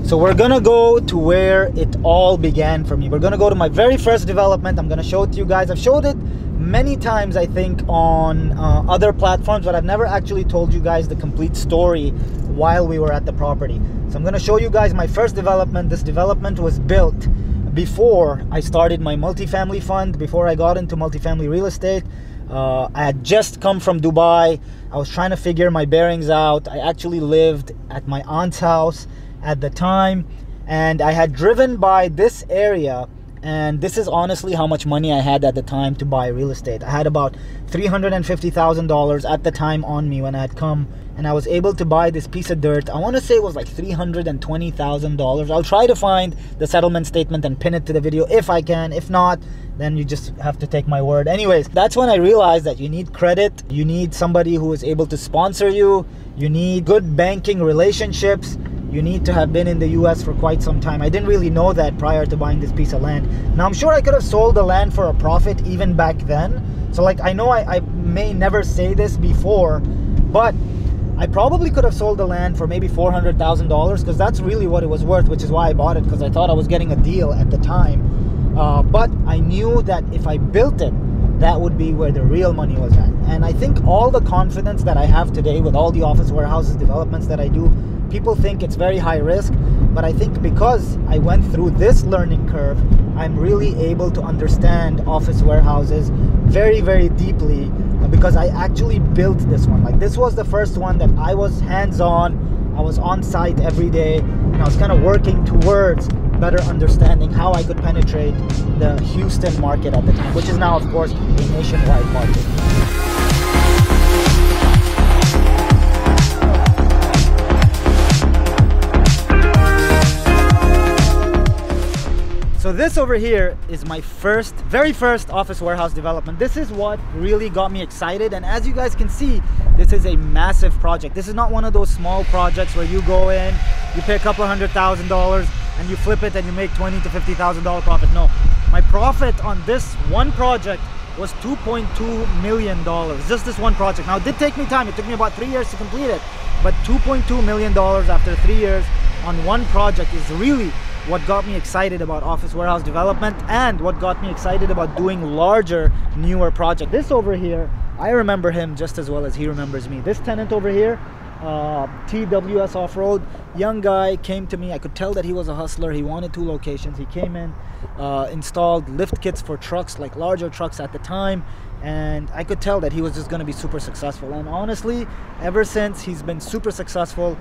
So we're gonna go to where it all began for me. We're gonna go to my very first development. I'm gonna show it to you guys. I've showed it many times, I think, on other platforms, but I've never actually told you guys the complete story while we were at the property. So I'm gonna show you guys my first development. This development was built before I started my multifamily fund, before I got into multifamily real estate. I had just come from Dubai. I was trying to figure my bearings out. I actually lived at my aunt's house at the time, and I had driven by this area, and this is honestly how much money I had at the time to buy real estate. I had about $350,000 at the time on me when I had come, and I was able to buy this piece of dirt. I want to say it was like $320,000. I'll try to find the settlement statement and pin it to the video if I can. If not, then you just have to take my word. Anyways, that's when I realized that you need credit, you need somebody who is able to sponsor you, you need good banking relationships, you need to have been in the US for quite some time. I didn't really know that prior to buying this piece of land. Now, I'm sure I could have sold the land for a profit even back then. So like, I know I may never say this before, but I probably could have sold the land for maybe $400,000, because that's really what it was worth, which is why I bought it, because I thought I was getting a deal at the time. But I knew that if I built it, that would be where the real money was at. And I think all the confidence that I have today with all the office warehouses developments that I do, people think it's very high risk, but I think because I went through this learning curve, I'm really able to understand office warehouses very, very deeply, because I actually built this one. Like, this was the first one that I was hands-on, I was on site every day, and I was kind of working towards better understanding how I could penetrate the Houston market at the time, which is now, of course, a nationwide market. So this over here is my very first office warehouse development. This is what really got me excited, and as you guys can see, this is a massive project. This is not one of those small projects where you go in, you pay a couple $100,000 and you flip it and you make $20,000 to $50,000 profit. No, my profit on this one project was $2.2 million, just this one project. Now, it did take me time. It took me about 3 years to complete it, but $2.2 million after 3 years on one project is really what got me excited about office warehouse development, and what got me excited about doing larger, newer projects. This over here, I remember him just as well as he remembers me. This tenant over here, TWS Off-Road, young guy, came to me. I could tell that he was a hustler. He wanted 2 locations. He came in, installed lift kits for trucks, like larger trucks at the time, and I could tell that he was just going to be super successful. And honestly, ever since, he's been super successful.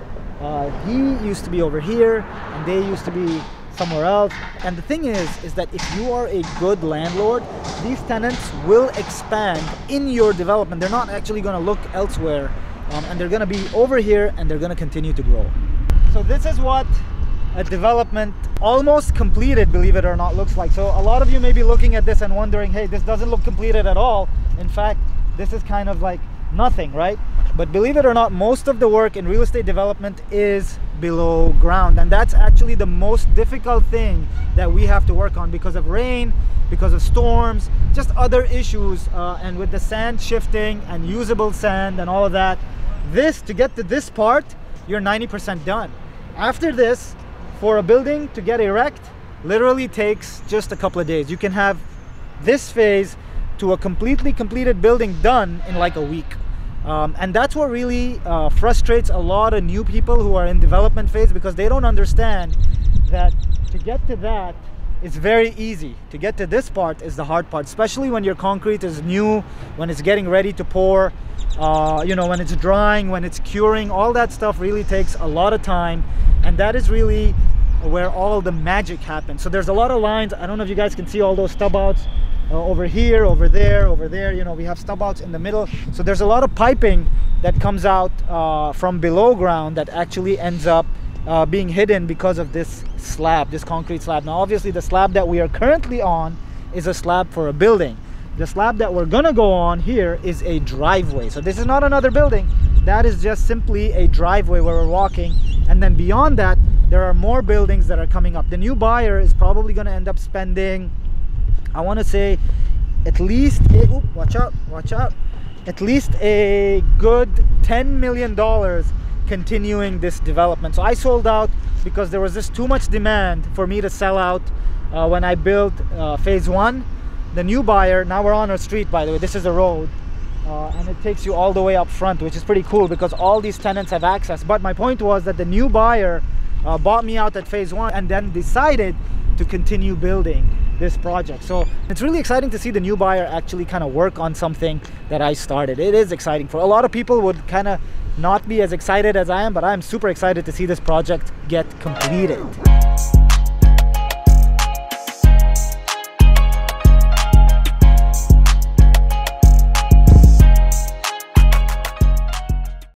He used to be over here, and they used to be somewhere else. And the thing is that if you are a good landlord, these tenants will expand in your development. They're not actually going to look elsewhere, and they're going to be over here, and they're going to continue to grow. So this is what a development almost completed, believe it or not, looks like. So a lot of you may be looking at this and wondering, hey, this doesn't look completed at all. In fact, this is kind of like nothing, right? But believe it or not, most of the work in real estate development is below ground, and that's actually the most difficult thing that we have to work on because of rain, because of storms, just other issues, and with the sand shifting and usable sand and all of that. To get to this part, you're 90% done. After this, for a building to get erect, literally takes just a couple of days. You can have this phase to a completely completed building done in like a week. And that's what really frustrates a lot of new people who are in development phase, because they don't understand that to get to that is very easy. To get to this part is the hard part, especially when your concrete is new, when it's getting ready to pour, you know, when it's drying, when it's curing. All that stuff really takes a lot of time, and that is really where all the magic happens. So there's a lot of lines. I don't know if you guys can see all those stub outs. Over here, over there, you know, we have stub outs in the middle. So there's a lot of piping that comes out from below ground that actually ends up being hidden because of this slab, this concrete slab. Now, obviously, the slab that we are currently on is a slab for a building. The slab that we're gonna go on here is a driveway. So this is not another building. That is just simply a driveway where we're walking. And then beyond that, there are more buildings that are coming up. The new buyer is probably gonna end up spending, I want to say, at least watch out, at least a good $10 million continuing this development. So I sold out because there was just too much demand for me to sell out when I built phase 1. The new buyer, now we're on our street, by the way, this is a road, and it takes you all the way up front, which is pretty cool because all these tenants have access. But my point was that the new buyer bought me out at phase 1 and then decided to continue building this project. So it's really exciting to see the new buyer actually kind of work on something that I started. It is exciting. For a lot of people would kind of not be as excited as I am, but I'm super excited to see this project get completed.